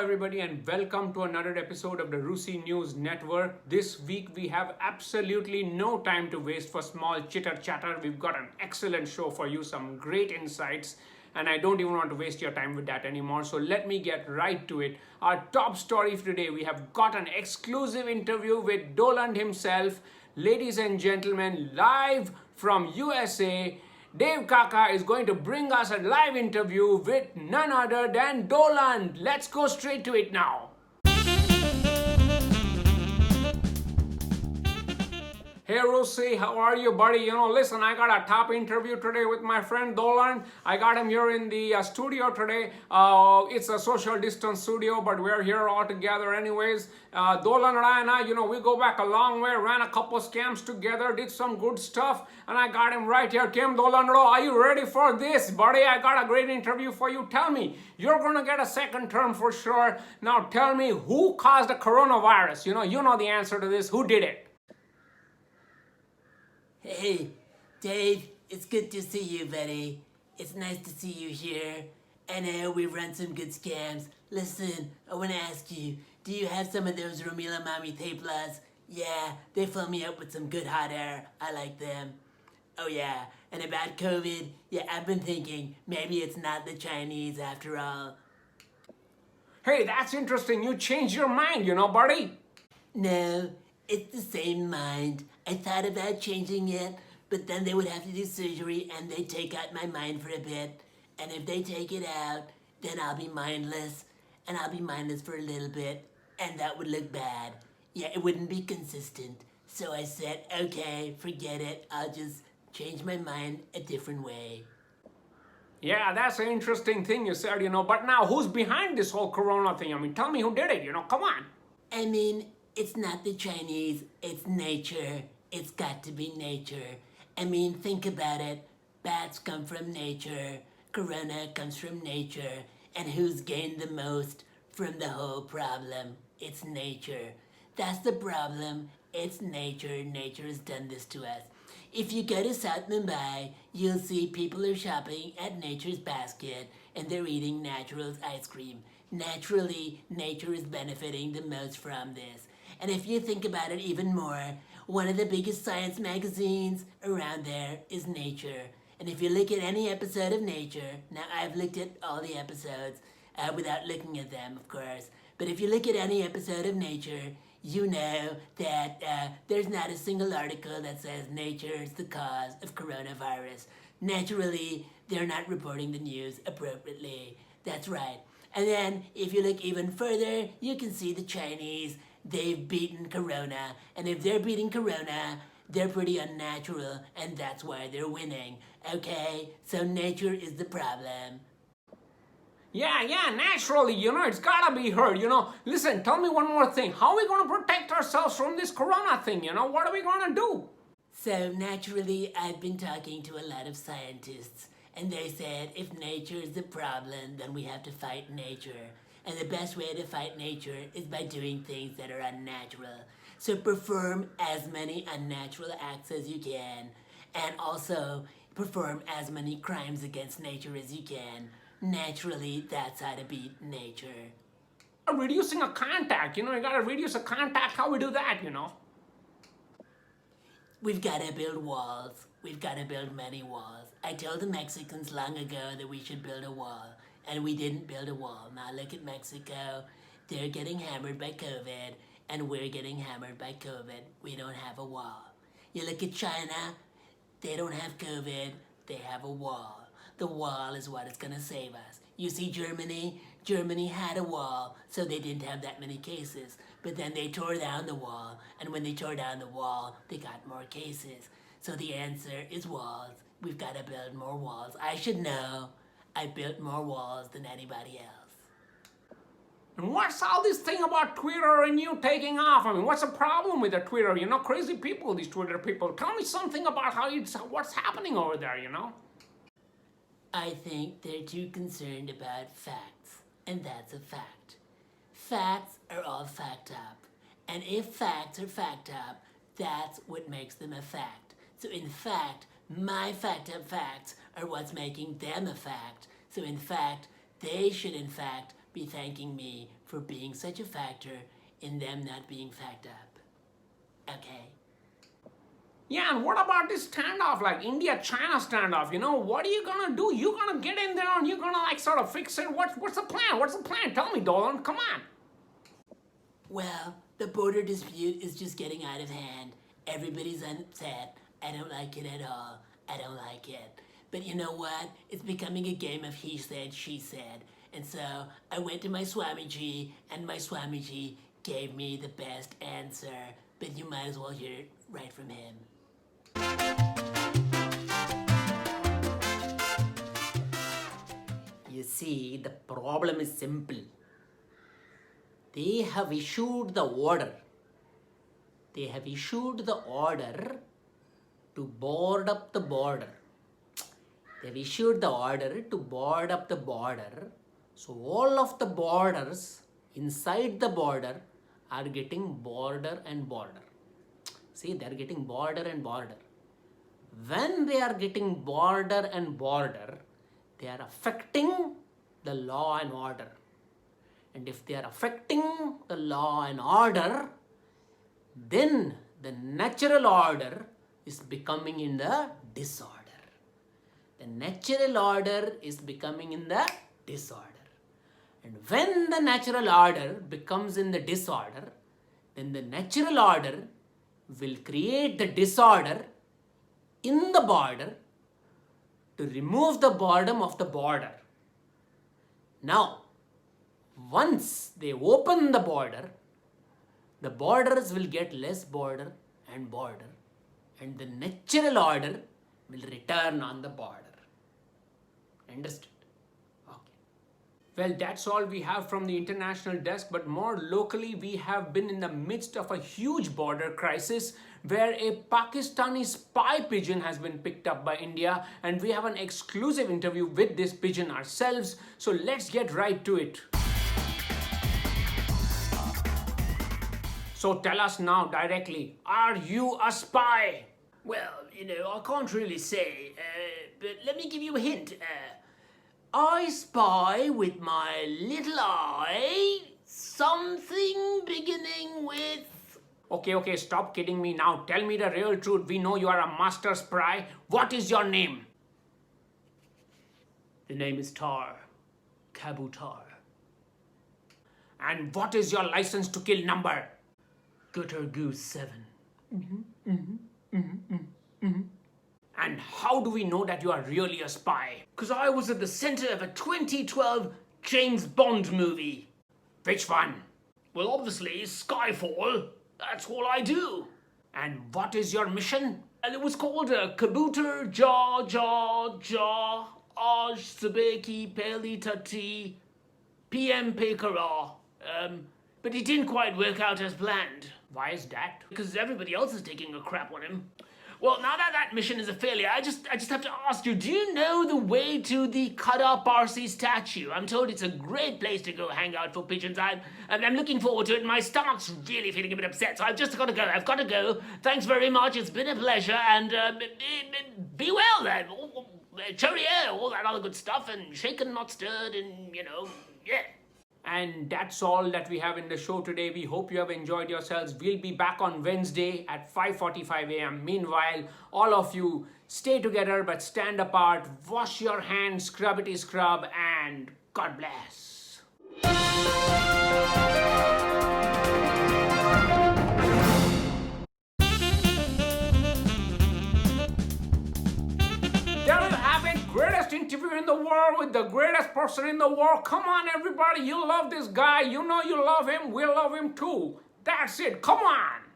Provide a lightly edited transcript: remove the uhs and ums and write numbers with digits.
everybody, and welcome to another episode of the Russi News Network. This week we have absolutely no time to waste for small chitter chatter. We've got an excellent show for you, some great insights, and I don't even want to waste your time with that anymore. So let me get right to it. Our top story for today, we have got an exclusive interview with DoLund himself. Ladies and gentlemen, live from USA, Dave Kaka is going to bring us a live interview with none other than DoLund. Let's go straight to it now. Hey Russi, how are you, buddy? Listen, I got a top interview today with my friend DoLund. I got him here in the studio today. It's a social distance studio, but we're here all together anyways. DoLund and I, we go back a long way, ran a couple scams together, did some good stuff, and I got him right here. Kim DoLund, are you ready for this, buddy? I got a great interview for you. Tell me, you're gonna get a second term for sure. Now tell me, who caused the coronavirus? You know the answer to this. Who did it? Hey, Dave, it's good to see you, buddy. It's nice to see you here. I know we've run some good scams. Listen, I want to ask you, do you have some of those Romila Mami Teplas? Yeah, they fill me up with some good hot air. I like them. Oh yeah, and about COVID, yeah, I've been thinking maybe it's not the Chinese after all. Hey, that's interesting. You changed your mind, buddy. No, it's the same mind. I thought about changing it, but then they would have to do surgery and they'd take out my mind for a bit. And if they take it out, then I'll be mindless. And I'll be mindless for a little bit. And that would look bad. Yeah, it wouldn't be consistent. So I said, okay, forget it. I'll just change my mind a different way. Yeah, that's an interesting thing you said, But now, who's behind this whole corona thing? Tell me who did it, Come on. I mean, it's not the Chinese, it's nature. It's got to be nature. Think about it. Bats come from nature. Corona comes from nature. And who's gained the most from the whole problem? It's nature. That's the problem. It's nature. Nature has done this to us. If you go to South Mumbai, you'll see people are shopping at Nature's Basket and they're eating Natural's ice cream. Naturally, nature is benefiting the most from this. And if you think about it even more, one of the biggest science magazines around there is Nature. And if you look at any episode of Nature, now I've looked at all the episodes without looking at them, of course, but if you look at any episode of Nature, you know that there's not a single article that says nature is the cause of coronavirus. Naturally, they're not reporting the news appropriately. That's right. And then, if you look even further, you can see the Chinese. They've beaten Corona, and if they're beating Corona, they're pretty unnatural, and that's why they're winning. Okay? So nature is the problem. Yeah, naturally, it's gotta be her, Listen, tell me one more thing. How are we gonna protect ourselves from this corona thing, What are we gonna do? So naturally, I've been talking to a lot of scientists, and they said if nature is the problem, then we have to fight nature. And the best way to fight nature is by doing things that are unnatural. So perform as many unnatural acts as you can, and also perform as many crimes against nature as you can. Naturally, that's how to beat nature. Reducing a contact, you gotta reduce a contact. How we do that, We've gotta build walls. We've gotta build many walls. I told the Mexicans long ago that we should build a wall. And we didn't build a wall. Now look at Mexico. They're getting hammered by COVID, and we're getting hammered by COVID. We don't have a wall. You look at China, they don't have COVID, they have a wall. The wall is what is gonna save us. You see Germany? Germany had a wall, so they didn't have that many cases. But then they tore down the wall, and when they tore down the wall, they got more cases. So the answer is walls. We've gotta build more walls. I should know. I built more walls than anybody else. And what's all this thing about Twitter and you taking off? What's the problem with the Twitter? Crazy people, these Twitter people. Tell me something about what's happening over there, I think they're too concerned about facts, and that's a fact. Facts are all fact up. And if facts are fact up, that's what makes them a fact. So in fact, my fact up facts are what's making them a fact. So in fact, they should in fact be thanking me for being such a factor in them not being fact up. Okay? Yeah, and what about this standoff, like India-China standoff? What are you gonna do? You're gonna get in there and you're gonna like sort of fix it? What's the plan? What's the plan? Tell me, DoLund, come on. Well, the border dispute is just getting out of hand. Everybody's upset. I don't like it at all. I don't like it. But you know what? It's becoming a game of he said, she said. And so I went to my Swamiji, and my Swamiji gave me the best answer. But you might as well hear it right from him. You see, the problem is simple. They have issued the order. They have issued the order to board up the border. They've issued the order to board up the border. So all of the borders inside the border are getting border and border. See, they're getting border and border. When they are getting border and border, they are affecting the law and order. And if they are affecting the law and order, then the natural order is becoming in the disorder. The natural order is becoming in the disorder. And when the natural order becomes in the disorder, then the natural order will create the disorder in the border to remove the boredom of the border. Now, once they open the border, the borders will get less border, and the natural order will return on the border. Understood? Okay. Well, that's all we have from the international desk, but more locally, we have been in the midst of a huge border crisis where a Pakistani spy pigeon has been picked up by India, and we have an exclusive interview with this pigeon ourselves. So let's get right to it. So tell us now directly, are you a spy? Well, I can't really say, but let me give you a hint. I spy with my little eye something beginning with... Okay, stop kidding me now. Tell me the real truth. We know you are a master spy. What is your name? The name is Tar. Kabutar. And what is your license to kill number? Gutter Goose 7. And how do we know that you are really a spy? Because I was at the center of a 2012 James Bond movie. Which one? Well, obviously, Skyfall. That's all I do. And what is your mission? And it was called Kabutar Jaw Jaw Jaw Aj Sabeki Peli Tati PM Pekara. But it didn't quite work out as planned. Why is that? Because everybody else is taking a crap on him. Well, now that mission is a failure, I just have to ask you, do you know the way to the Khada Parsi statue? I'm told it's a great place to go hang out for pigeons. I'm looking forward to it. My stomach's really feeling a bit upset, so I've just got to go. I've got to go. Thanks very much. It's been a pleasure, and be well then. Cheerio, all that other good stuff, and shaken, not stirred, and, yeah. And that's all that we have in the show today. We hope you have enjoyed yourselves. We'll be back on Wednesday at 5:45 a.m. Meanwhile, all of you stay together but stand apart. Wash your hands, scrubbity scrub, and God bless. There you have it. Greatest interview in the world with the greatest person in the world. Come on, everybody. You love this guy. You know you love him. We love him too. That's it. Come on.